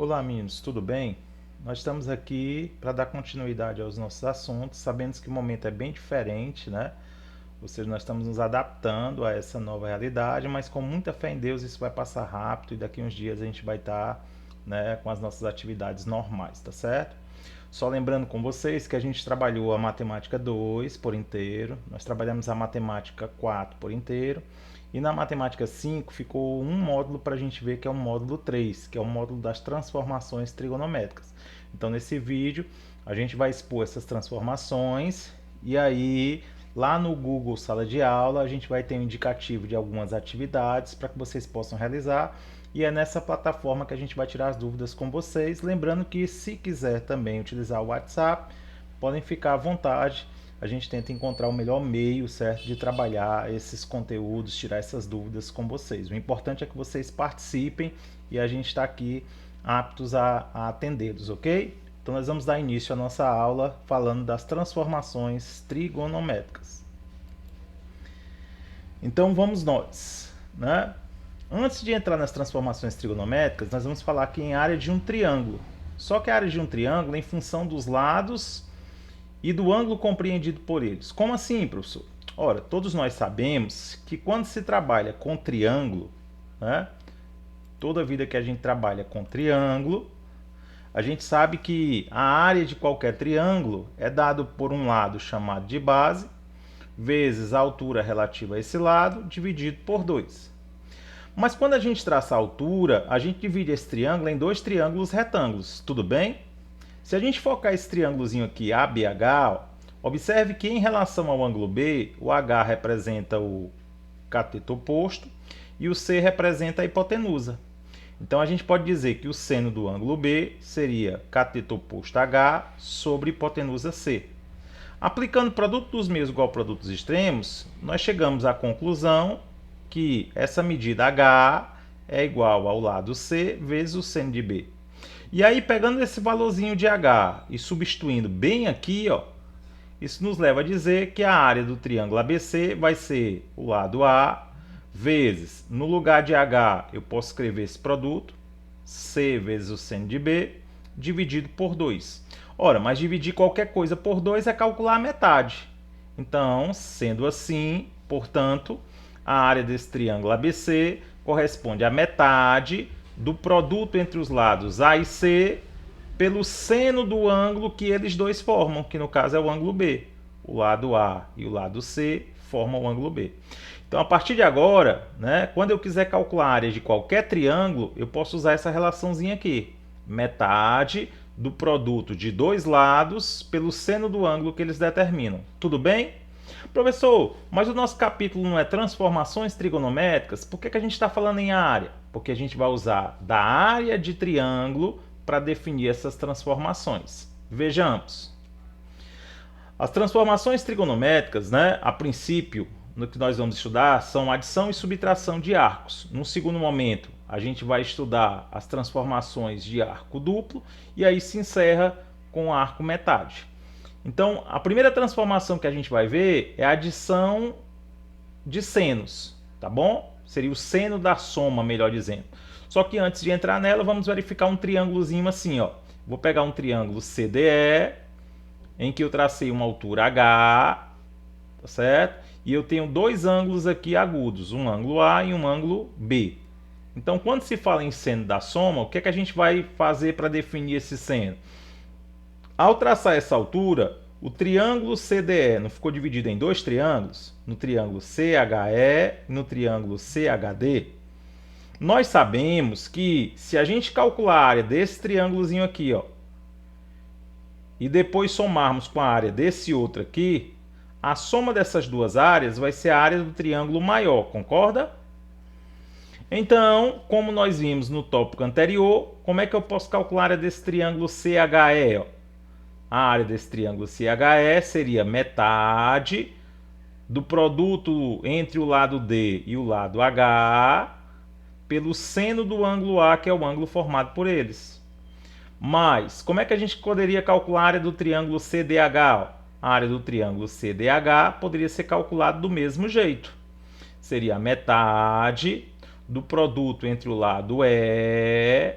Olá, meninos, tudo bem? Nós estamos aqui para dar continuidade aos nossos assuntos, sabendo que o momento é bem diferente, né? Ou seja, nós estamos nos adaptando a essa nova realidade, mas com muita fé em Deus isso vai passar rápido e daqui a uns dias a gente vai estar, né, com as nossas atividades normais, tá certo? Só lembrando com vocês que a gente trabalhou a matemática 2 por inteiro, nós trabalhamos a matemática 4 por inteiro, e na matemática 5 ficou um módulo para a gente ver que é o módulo 3, que é o módulo das transformações trigonométricas. Então nesse vídeo a gente vai expor essas transformações e aí lá no Google Sala de Aula a gente vai ter um indicativo de algumas atividades para que vocês possam realizar. E é nessa plataforma que a gente vai tirar as dúvidas com vocês. Lembrando que se quiser também utilizar o WhatsApp, podem ficar à vontade. A gente tenta encontrar o melhor meio, certo, de trabalhar esses conteúdos, tirar essas dúvidas com vocês. O importante é que vocês participem e a gente está aqui aptos a atendê-los, ok? Então nós vamos dar início à nossa aula falando das transformações trigonométricas. Então vamos nós, né? Antes de entrar nas transformações trigonométricas, nós vamos falar aqui em área de um triângulo. Só que a área de um triângulo é em função dos lados e do ângulo compreendido por eles. Como assim, professor? Ora, todos nós sabemos que quando se trabalha com triângulo, né, toda vida que a gente trabalha com triângulo, a gente sabe que a área de qualquer triângulo é dado por um lado chamado de base, vezes a altura relativa a esse lado, dividido por 2. Mas quando a gente traça a altura, a gente divide esse triângulo em dois triângulos retângulos, tudo bem? Se a gente focar esse triângulozinho aqui, ABH, observe que em relação ao ângulo B, o H representa o cateto oposto e o C representa a hipotenusa. Então a gente pode dizer que o seno do ângulo B seria cateto oposto H sobre hipotenusa C. Aplicando produto dos meios igual ao produto dos extremos, nós chegamos à conclusão que essa medida H é igual ao lado C vezes o seno de B. E aí, pegando esse valorzinho de H e substituindo bem aqui, ó, isso nos leva a dizer que a área do triângulo ABC vai ser o lado A vezes, no lugar de H, eu posso escrever esse produto, C vezes o seno de B, dividido por 2. Ora, mas dividir qualquer coisa por 2 é calcular a metade. Então, sendo assim, portanto, a área desse triângulo ABC corresponde à metade do produto entre os lados A e C pelo seno do ângulo que eles dois formam, que no caso é o ângulo B. O lado A e o lado C formam o ângulo B. Então, a partir de agora, né, quando eu quiser calcular a área de qualquer triângulo, eu posso usar essa relaçãozinha aqui. Metade do produto de dois lados pelo seno do ângulo que eles determinam. Tudo bem? Professor, mas o nosso capítulo não é transformações trigonométricas? Por que a gente está falando em área? Porque a gente vai usar da área de triângulo para definir essas transformações. Vejamos. As transformações trigonométricas, né, a princípio, no que nós vamos estudar, são adição e subtração de arcos. Num segundo momento, a gente vai estudar as transformações de arco duplo e aí se encerra com o arco metade. Então, a primeira transformação que a gente vai ver é a adição de senos, tá bom? Seria o seno da soma, melhor dizendo. Só que antes de entrar nela, vamos verificar um triângulozinho assim, ó. Vou pegar um triângulo CDE, em que eu tracei uma altura H, tá certo? E eu tenho dois ângulos aqui agudos, um ângulo A e um ângulo B. Então, quando se fala em seno da soma, o que é que a gente vai fazer para definir esse seno? Ao traçar essa altura, o triângulo CDE não ficou dividido em dois triângulos? No triângulo CHE e no triângulo CHD? Nós sabemos que se a gente calcular a área desse triângulozinho aqui, ó, e depois somarmos com a área desse outro aqui, a soma dessas duas áreas vai ser a área do triângulo maior, concorda? Então, como nós vimos no tópico anterior, como é que eu posso calcular a área desse triângulo CHE? Ó? A área desse triângulo CHE seria metade do produto entre o lado D e o lado H pelo seno do ângulo A, que é o ângulo formado por eles. Mas, como é que a gente poderia calcular a área do triângulo CDH? A área do triângulo CDH poderia ser calculada do mesmo jeito. Seria a metade do produto entre o lado E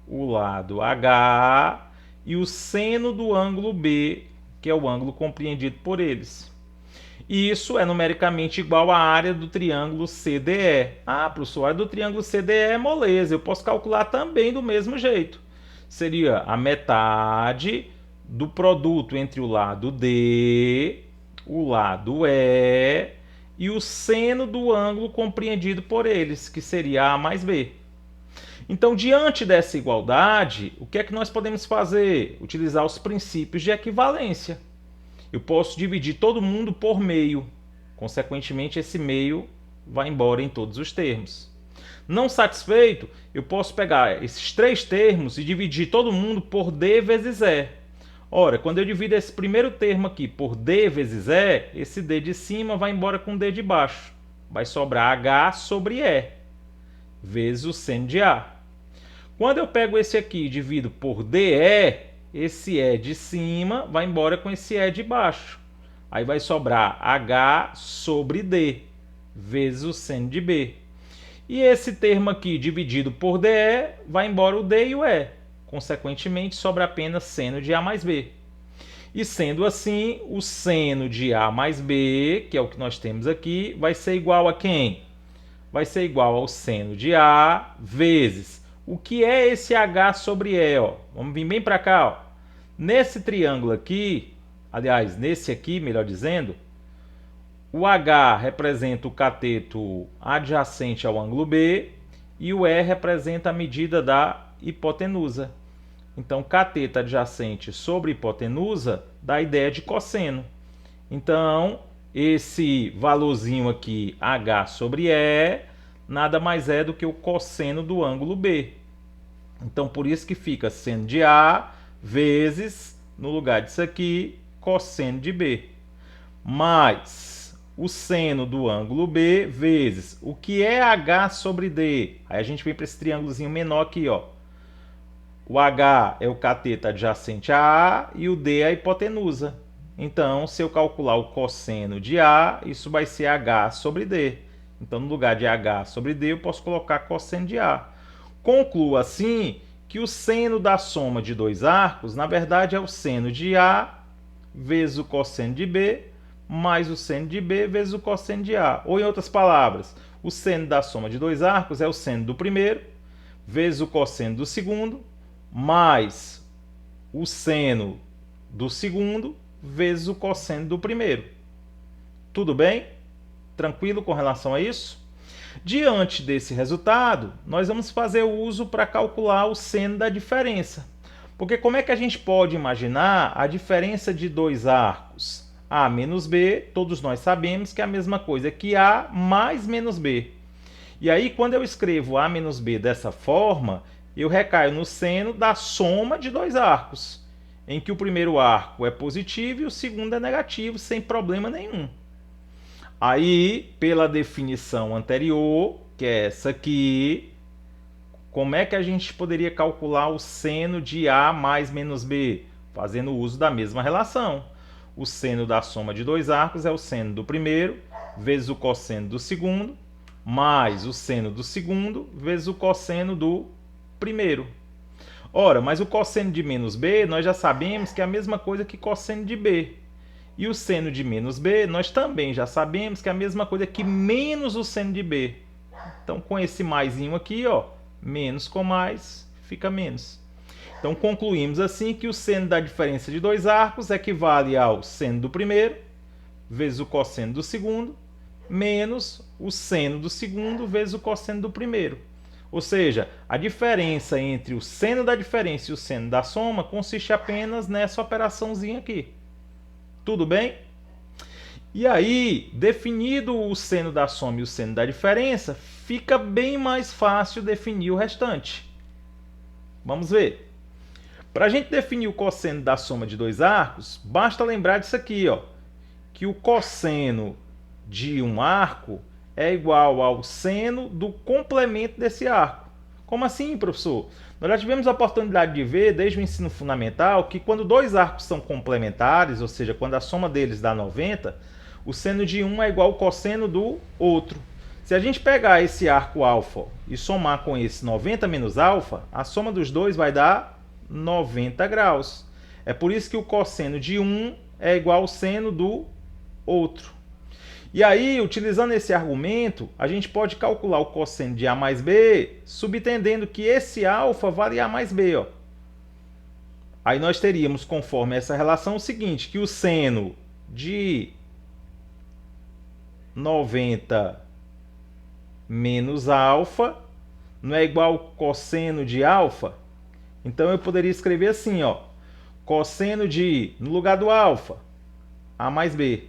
o lado H e o seno do ângulo B, que é o ângulo compreendido por eles. E isso é numericamente igual à área do triângulo CDE. Ah, professor, a área do triângulo CDE é moleza, eu posso calcular também do mesmo jeito. Seria a metade do produto entre o lado D, o lado E e o seno do ângulo compreendido por eles, que seria A mais B. Então, diante dessa igualdade, o que é que nós podemos fazer? Utilizar os princípios de equivalência. Eu posso dividir todo mundo por meio. Consequentemente, esse meio vai embora em todos os termos. Não satisfeito, eu posso pegar esses três termos e dividir todo mundo por D vezes E. Ora, quando eu divido esse primeiro termo aqui por D vezes E, esse D de cima vai embora com D de baixo. Vai sobrar H sobre E, vezes o seno de A. Quando eu pego esse aqui e divido por DE, esse E de cima vai embora com esse E de baixo. Aí vai sobrar H sobre D, vezes o seno de B. E esse termo aqui dividido por DE, vai embora o D e o E. Consequentemente, sobra apenas seno de A mais B. E sendo assim, o seno de A mais B, que é o que nós temos aqui, vai ser igual a quem? Vai ser igual ao seno de A vezes. O que é esse H sobre E? Ó? Vamos vir bem para cá. Ó. Nesse triângulo aqui, aliás, nesse aqui, melhor dizendo, o H representa o cateto adjacente ao ângulo B e o E representa a medida da hipotenusa. Então, cateto adjacente sobre hipotenusa dá a ideia de cosseno. Então, esse valorzinho aqui, H sobre E, nada mais é do que o cosseno do ângulo B. Então, por isso que fica seno de A vezes, no lugar disso aqui, cosseno de B. Mais o seno do ângulo B vezes o que é H sobre D. Aí a gente vem para esse triângulozinho menor aqui, ó. O H é o cateto adjacente a A e o D é a hipotenusa. Então, se eu calcular o cosseno de A, isso vai ser H sobre D. Então, no lugar de H sobre D, eu posso colocar cosseno de A. Concluo assim que o seno da soma de dois arcos, na verdade, é o seno de A vezes o cosseno de B, mais o seno de B vezes o cosseno de A. Ou, em outras palavras, o seno da soma de dois arcos é o seno do primeiro, vezes o cosseno do segundo, mais o seno do segundo, vezes o cosseno do primeiro. Tudo bem? Tranquilo com relação a isso? Diante desse resultado, nós vamos fazer o uso para calcular o seno da diferença. Porque como é que a gente pode imaginar a diferença de dois arcos? A menos B, todos nós sabemos que é a mesma coisa que A mais menos B. E aí, quando eu escrevo A menos B dessa forma, eu recaio no seno da soma de dois arcos, em que o primeiro arco é positivo e o segundo é negativo, sem problema nenhum. Aí, pela definição anterior, que é essa aqui, como é que a gente poderia calcular o seno de A mais menos B? Fazendo uso da mesma relação. O seno da soma de dois arcos é o seno do primeiro, vezes o cosseno do segundo, mais o seno do segundo, vezes o cosseno do primeiro. Ora, mas o cosseno de menos B, nós já sabemos que é a mesma coisa que cosseno de B. E o seno de menos B, nós também já sabemos que é a mesma coisa que menos o seno de B. Então, com esse maisinho aqui, ó, menos com mais, fica menos. Então, concluímos assim que o seno da diferença de dois arcos equivale ao seno do primeiro, vezes o cosseno do segundo, menos o seno do segundo, vezes o cosseno do primeiro. Ou seja, a diferença entre o seno da diferença e o seno da soma consiste apenas nessa operaçãozinha aqui. Tudo bem? E aí, definido o seno da soma e o seno da diferença, fica bem mais fácil definir o restante. Vamos ver. Para a gente definir o cosseno da soma de dois arcos, basta lembrar disso aqui, ó, que o cosseno de um arco é igual ao seno do complemento desse arco. Como assim, professor? Nós já tivemos a oportunidade de ver, desde o ensino fundamental, que quando dois arcos são complementares, ou seja, quando a soma deles dá 90, o seno de um é igual ao cosseno do outro. Se a gente pegar esse arco alfa e somar com esse 90 menos alfa, a soma dos dois vai dar 90 graus. É por isso que o cosseno de um é igual ao seno do outro. E aí, utilizando esse argumento, a gente pode calcular o cosseno de A mais B, subentendendo que esse alfa vale A mais B. Ó. Aí nós teríamos, conforme essa relação, o seguinte, que o seno de 90 menos alfa não é igual ao cosseno de alfa? Então eu poderia escrever assim, ó, cosseno de, no lugar do alfa, A mais B,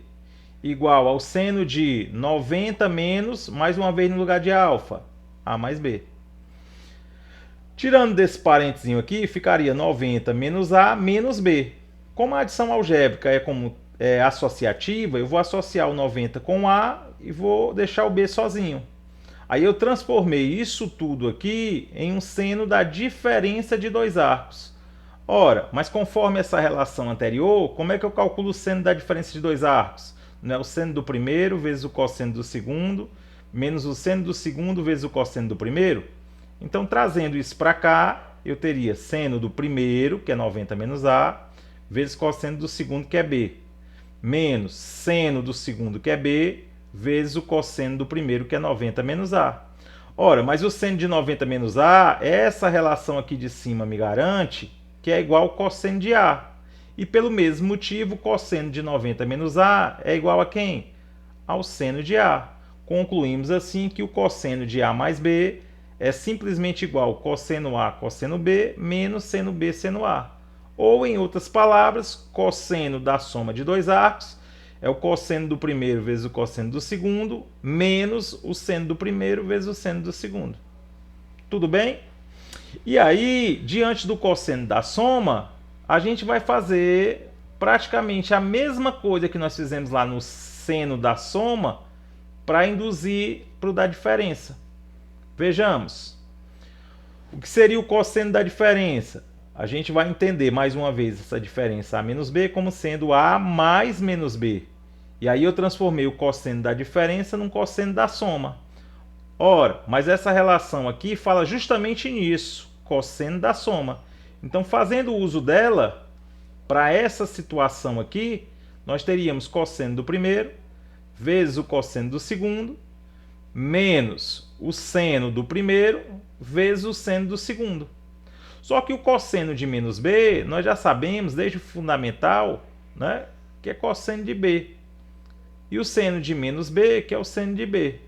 igual ao seno de 90 menos, mais uma vez no lugar de alfa, A mais B. Tirando desse parênteses aqui, ficaria 90 menos A menos B. Como a adição algébrica é associativa, eu vou associar o 90 com A e vou deixar o B sozinho. Aí eu transformei isso tudo aqui em um seno da diferença de dois arcos. Ora, mas conforme essa relação anterior, como é que eu calculo o seno da diferença de dois arcos? Não é o seno do primeiro vezes o cosseno do segundo, menos o seno do segundo vezes o cosseno do primeiro? Então, trazendo isso para cá, eu teria seno do primeiro, que é 90 menos A, vezes cosseno do segundo, que é B, menos seno do segundo, que é B, vezes o cosseno do primeiro, que é 90 menos A. Ora, mas o seno de 90 menos A, essa relação aqui de cima me garante que é igual ao cosseno de A. E pelo mesmo motivo, o cosseno de 90 menos A é igual a quem? Ao seno de A. Concluímos assim que o cosseno de A mais B é simplesmente igual ao cosseno A cosseno B menos seno B seno A. Ou, em outras palavras, cosseno da soma de dois arcos é o cosseno do primeiro vezes o cosseno do segundo, menos o seno do primeiro vezes o seno do segundo. Tudo bem? E aí, diante do cosseno da soma, a gente vai fazer praticamente a mesma coisa que nós fizemos lá no seno da soma para induzir para o da diferença. Vejamos. O que seria o cosseno da diferença? A gente vai entender mais uma vez essa diferença A menos B como sendo A mais menos B. E aí eu transformei o cosseno da diferença num cosseno da soma. Ora, mas essa relação aqui fala justamente nisso, cosseno da soma. Então, fazendo uso dela, para essa situação aqui, nós teríamos cosseno do primeiro vezes o cosseno do segundo, menos o seno do primeiro vezes o seno do segundo. Só que o cosseno de menos B, nós já sabemos desde o fundamental, né, que é cosseno de B. E o seno de menos B, que é o seno de B.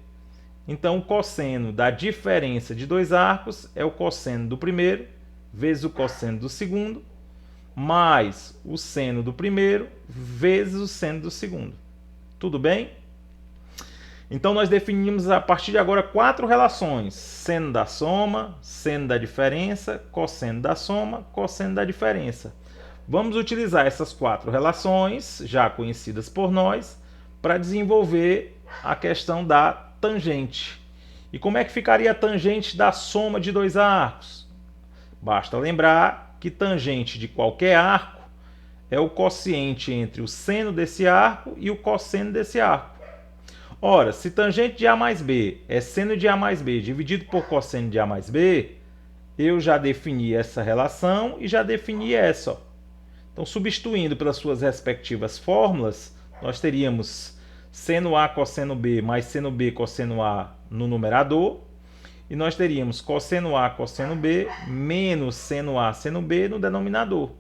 Então, o cosseno da diferença de dois arcos é o cosseno do primeiro vezes o cosseno do segundo, mais o seno do primeiro vezes o seno do segundo. Tudo bem? Então, nós definimos a partir de agora 4 relações: seno da soma, seno da diferença, cosseno da soma, cosseno da diferença. Vamos utilizar essas 4 relações, já conhecidas por nós, para desenvolver a questão da tangente. E como é que ficaria a tangente da soma de dois arcos? Basta lembrar que tangente de qualquer arco é o quociente entre o seno desse arco e o cosseno desse arco. Ora, se tangente de A mais B é seno de A mais B dividido por cosseno de A mais B, eu já defini essa relação e já defini essa. Ó. Então, substituindo pelas suas respectivas fórmulas, nós teríamos seno A cosseno B mais seno B cosseno A no numerador. E nós teríamos cosseno A cosseno B menos seno A seno B no denominador.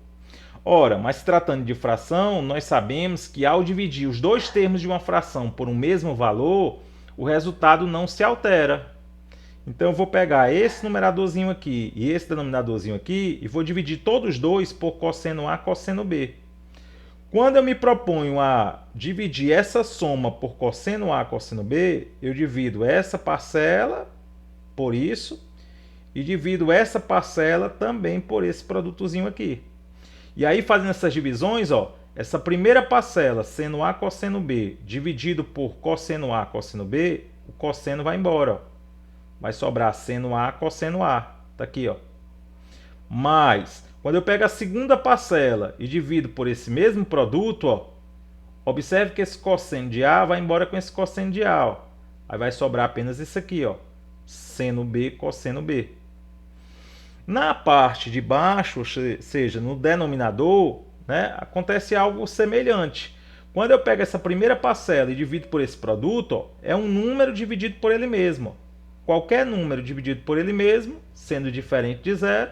Ora, mas se tratando de fração, nós sabemos que ao dividir os dois termos de uma fração por um mesmo valor, o resultado não se altera. Então eu vou pegar esse numeradorzinho aqui e esse denominadorzinho aqui e vou dividir todos os dois por cosseno A cosseno B. Quando eu me proponho a dividir essa soma por cosseno A cosseno B, eu divido essa parcela por isso e divido essa parcela também por esse produtozinho aqui. E aí, fazendo essas divisões, ó, essa primeira parcela, seno A cosseno B, dividido por cosseno A cosseno B, o cosseno vai embora. Ó. Vai sobrar seno A cosseno A. Tá aqui, ó. Mas, quando eu pego a segunda parcela e divido por esse mesmo produto, ó, observe que esse cosseno de A vai embora com esse cosseno de A. Ó. Aí vai sobrar apenas isso aqui, ó, seno B, cosseno B. Na parte de baixo, ou seja, no denominador, né, acontece algo semelhante. Quando eu pego essa primeira parcela e divido por esse produto, ó, é um número dividido por ele mesmo. Qualquer número dividido por ele mesmo, sendo diferente de zero,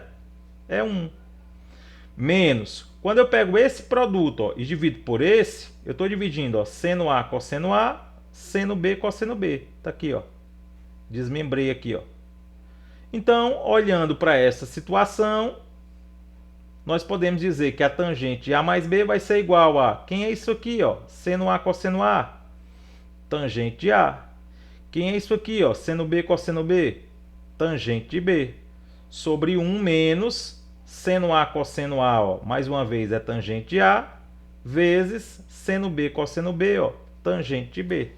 é 1. Menos, quando eu pego esse produto, ó, e divido por esse, eu estou dividindo, ó, seno A, cosseno A, seno B, cosseno B. Está aqui, ó. Desmembrei aqui, ó. Então, olhando para essa situação, nós podemos dizer que a tangente de A mais B vai ser igual a... Quem é isso aqui, ó? Seno A, cosseno A. Tangente de A. Quem é isso aqui, ó? Seno B, cosseno B. Tangente de B. Sobre 1 menos seno A, cosseno A, ó, mais uma vez é tangente de A, vezes seno B, cosseno B, ó, tangente de B.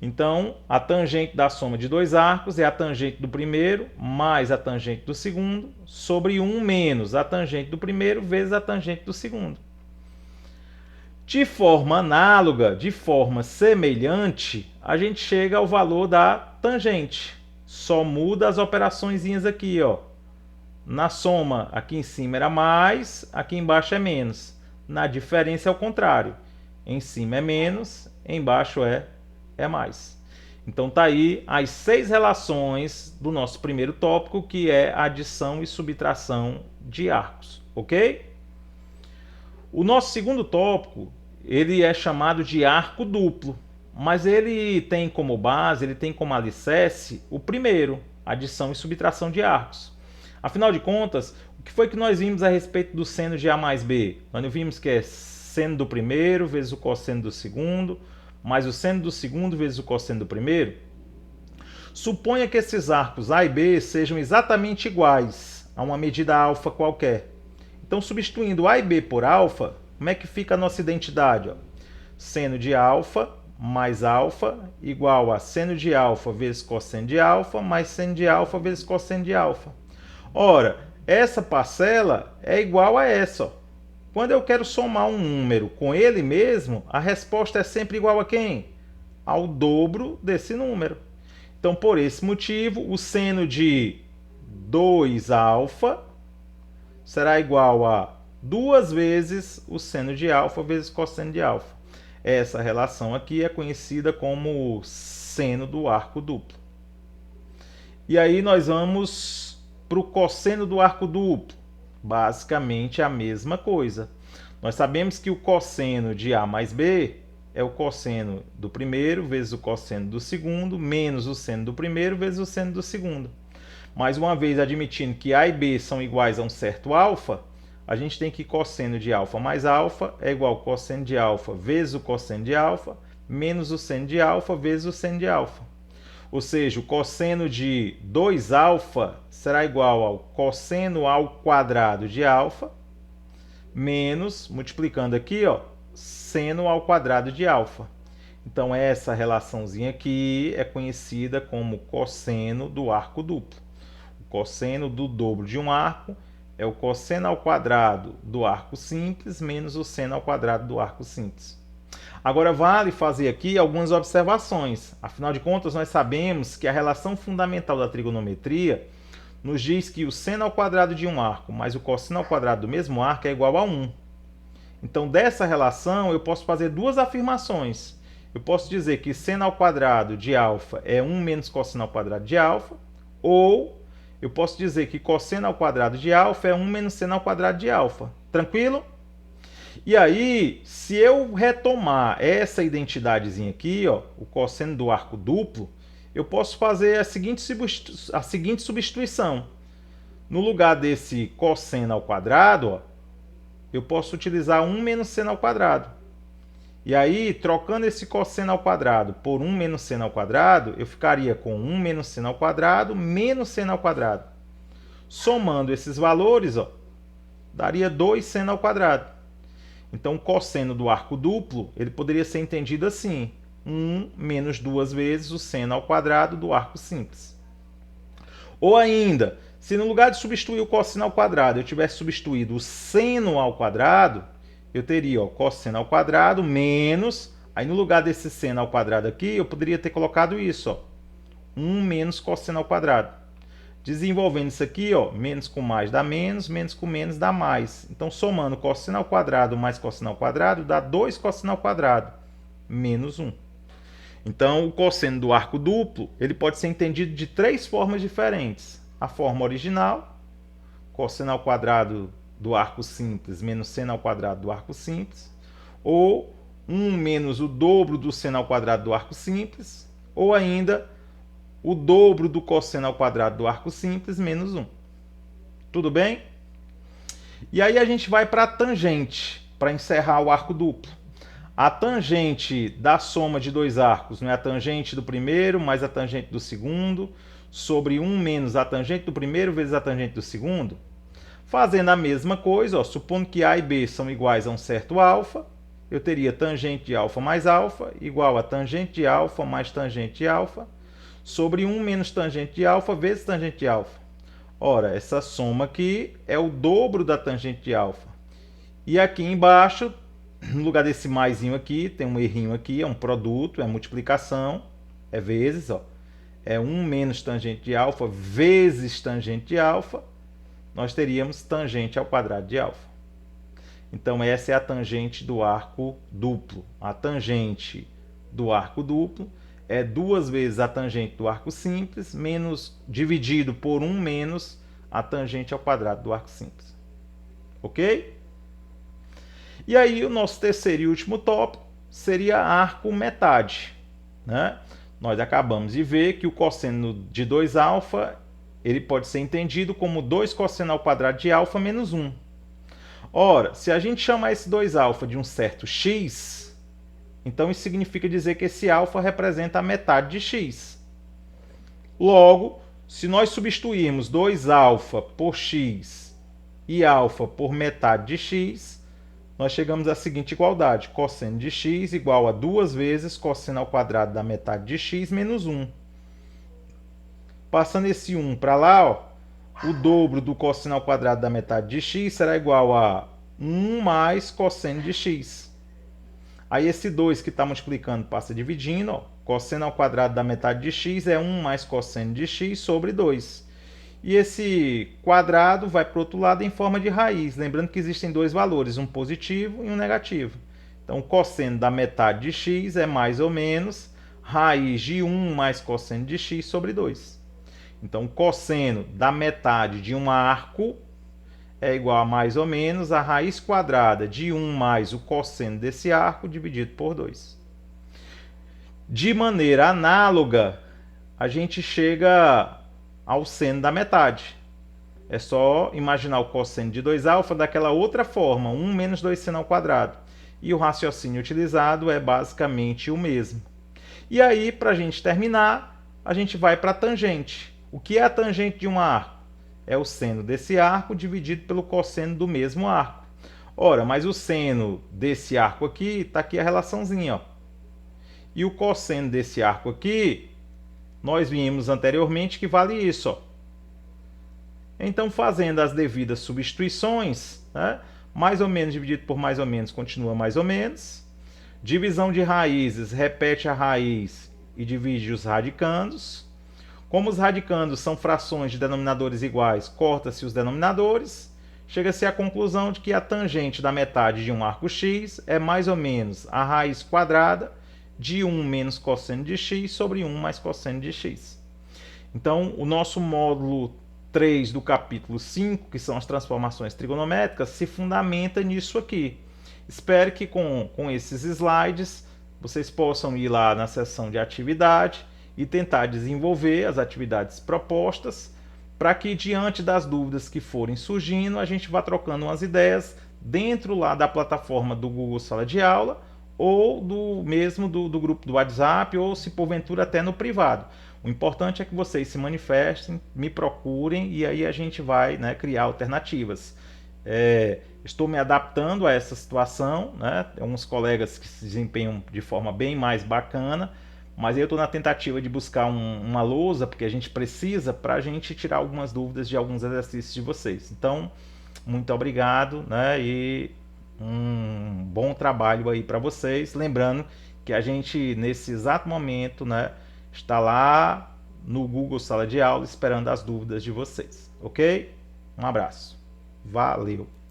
Então, a tangente da soma de dois arcos é a tangente do primeiro mais a tangente do segundo, sobre 1 menos a tangente do primeiro vezes a tangente do segundo. De forma análoga, de forma semelhante, a gente chega ao valor da tangente. Só muda as operaçõezinhas aqui, ó. Na soma, aqui em cima era mais, aqui embaixo é menos. Na diferença é o contrário. Em cima é menos, embaixo é mais. Então tá aí as 6 relações do nosso primeiro tópico, que é adição e subtração de arcos, ok? O nosso segundo tópico, ele é chamado de arco duplo, mas ele tem como base, ele tem como alicerce o primeiro, adição e subtração de arcos. Afinal de contas, o que foi que nós vimos a respeito do seno de A mais B? Nós vimos que é seno do primeiro vezes o cosseno do segundo, mais o seno do segundo vezes o cosseno do primeiro. Suponha que esses arcos A e B sejam exatamente iguais a uma medida alfa qualquer. Então, substituindo A e B por alfa, como é que fica a nossa identidade? Ó? Seno de alfa mais alfa igual a seno de alfa vezes cosseno de alfa mais seno de alfa vezes cosseno de alfa. Ora, essa parcela é igual a essa. Ó. Quando eu quero somar um número com ele mesmo, a resposta é sempre igual a quem? Ao dobro desse número. Então, por esse motivo, o seno de 2α será igual a 2 vezes o seno de alfa vezes cosseno de alfa. Essa relação aqui é conhecida como seno do arco duplo. E aí nós vamos para o cosseno do arco duplo. Basicamente a mesma coisa. Nós sabemos que o cosseno de A mais B é o cosseno do primeiro vezes o cosseno do segundo, menos o seno do primeiro vezes o seno do segundo. Mais uma vez, admitindo que A e B são iguais a um certo alfa, a gente tem que cosseno de alfa mais alfa é igual ao cosseno de alfa vezes o cosseno de alfa, menos o seno de alfa vezes o seno de alfa. Ou seja, o cosseno de 2α será igual ao cosseno ao quadrado de alfa, menos, multiplicando aqui, ó, seno ao quadrado de alfa. Então, essa relaçãozinha aqui é conhecida como cosseno do arco duplo. O cosseno do dobro de um arco é o cosseno ao quadrado do arco simples menos o seno ao quadrado do arco simples. Agora, vale fazer aqui algumas observações. Afinal de contas, nós sabemos que a relação fundamental da trigonometria nos diz que o seno ao quadrado de um arco mais o cosseno ao quadrado do mesmo arco é igual a 1. Então, dessa relação, eu posso fazer duas afirmações. Eu posso dizer que seno ao quadrado de alfa é 1 menos cosseno ao quadrado de alfa, ou eu posso dizer que cosseno ao quadrado de alfa é 1 menos seno ao quadrado de alfa. Tranquilo? E aí, se eu retomar essa identidadezinha aqui, ó, o cosseno do arco duplo, eu posso fazer a seguinte substituição. No lugar desse cosseno ao quadrado, ó, eu posso utilizar 1 menos seno ao quadrado. E aí, trocando esse cosseno ao quadrado por 1 menos seno ao quadrado, eu ficaria com 1 menos seno ao quadrado menos seno ao quadrado. Somando esses valores, ó, daria 2 seno ao quadrado. Então, o cosseno do arco duplo, ele poderia ser entendido assim: 1 menos 2 vezes o seno ao quadrado do arco simples. Ou ainda, se no lugar de substituir o cosseno ao quadrado, eu tivesse substituído o seno ao quadrado, eu teria, ó, cosseno ao quadrado menos... Aí, no lugar desse seno ao quadrado aqui, eu poderia ter colocado isso, ó, 1 menos cosseno ao quadrado. Desenvolvendo isso aqui, ó, menos com mais dá menos com menos dá mais. Então, somando cosseno ao quadrado mais cosseno ao quadrado, dá 2 cosseno ao quadrado, menos 1. Então, o cosseno do arco duplo ele pode ser entendido de 3 formas diferentes. A forma original, cosseno ao quadrado do arco simples menos seno ao quadrado do arco simples, ou 1 menos o dobro do seno ao quadrado do arco simples, ou ainda o dobro do cosseno ao quadrado do arco simples menos 1. Tudo bem? E aí a gente vai para a tangente, para encerrar o arco duplo. A tangente da soma de dois arcos, não é a tangente do primeiro mais a tangente do segundo, sobre 1 menos a tangente do primeiro vezes a tangente do segundo. Fazendo a mesma coisa, ó, supondo que A e B são iguais a um certo alfa, eu teria tangente de alfa mais alfa igual a tangente de alfa mais tangente de alfa, sobre 1 menos tangente de alfa vezes tangente de alfa. Ora, essa soma aqui é o dobro da tangente de alfa. E aqui embaixo, no lugar desse maisinho aqui, tem um errinho aqui, é um produto, é multiplicação, é vezes, ó. É 1 menos tangente de alfa vezes tangente de alfa, nós teríamos tangente ao quadrado de alfa. Então, essa é a tangente do arco duplo. A tangente do arco duplo é 2 vezes a tangente do arco simples, menos dividido por 1 menos a tangente ao quadrado do arco simples. Ok? E aí, o nosso terceiro e último tópico seria arco metade. Né? Nós acabamos de ver que o cosseno de 2α ele pode ser entendido como 2 cosseno ao quadrado de alfa menos 1. Ora, se a gente chamar esse 2α de um certo x, então isso significa dizer que esse alfa representa a metade de x. Logo, se nós substituirmos 2α por x e alfa por metade de x, nós chegamos à seguinte igualdade: cosseno de x igual a 2 vezes cosseno ao quadrado da metade de x menos 1. Passando esse 1 para lá, ó, o dobro do cosseno ao quadrado da metade de x será igual a 1 mais cosseno de x. Aí esse 2 que está multiplicando passa dividindo. Ó, cosseno ao quadrado da metade de x é 1 mais cosseno de x sobre 2. E esse quadrado vai para o outro lado em forma de raiz. Lembrando que existem dois valores, um positivo e um negativo. Então, o cosseno da metade de x é mais ou menos raiz de 1 mais cosseno de x sobre 2. Então, o cosseno da metade de um arco é igual a mais ou menos a raiz quadrada de 1 mais o cosseno desse arco dividido por 2. De maneira análoga, a gente chega ao seno da metade. É só imaginar o cosseno de 2α daquela outra forma, 1 menos 2 seno ao quadrado. E o raciocínio utilizado é basicamente o mesmo. E aí, para a gente terminar, a gente vai para a tangente. O que é a tangente de um arco? É o seno desse arco dividido pelo cosseno do mesmo arco. Ora, mas o seno desse arco aqui, está aqui a relaçãozinha, ó. E o cosseno desse arco aqui, nós vimos anteriormente que vale isso, ó. Então, fazendo as devidas substituições, né, mais ou menos dividido por mais ou menos continua mais ou menos. Divisão de raízes, repete a raiz e divide os radicandos. Como os radicandos são frações de denominadores iguais, corta-se os denominadores. Chega-se à conclusão de que a tangente da metade de um arco x é mais ou menos a raiz quadrada de 1 menos cosseno de x sobre 1 mais cosseno de x. Então, o nosso módulo 3 do capítulo 5, que são as transformações trigonométricas, se fundamenta nisso aqui. Espero que com esses slides vocês possam ir lá na seção de atividade e tentar desenvolver as atividades propostas, para que diante das dúvidas que forem surgindo, a gente vá trocando umas ideias dentro lá da plataforma do Google Sala de Aula, ou do grupo do WhatsApp, ou se porventura até no privado. O importante é que vocês se manifestem, me procurem, e aí a gente vai, né, criar alternativas. Estou me adaptando a essa situação, né? Tem uns colegas que se desempenham de forma bem mais bacana, mas eu estou na tentativa de buscar uma lousa, porque a gente precisa, para a gente tirar algumas dúvidas de alguns exercícios de vocês. Então, muito obrigado, né? E um bom trabalho aí para vocês. Lembrando que a gente, nesse exato momento, né, está lá no Google Sala de Aula esperando as dúvidas de vocês, ok? Um abraço. Valeu!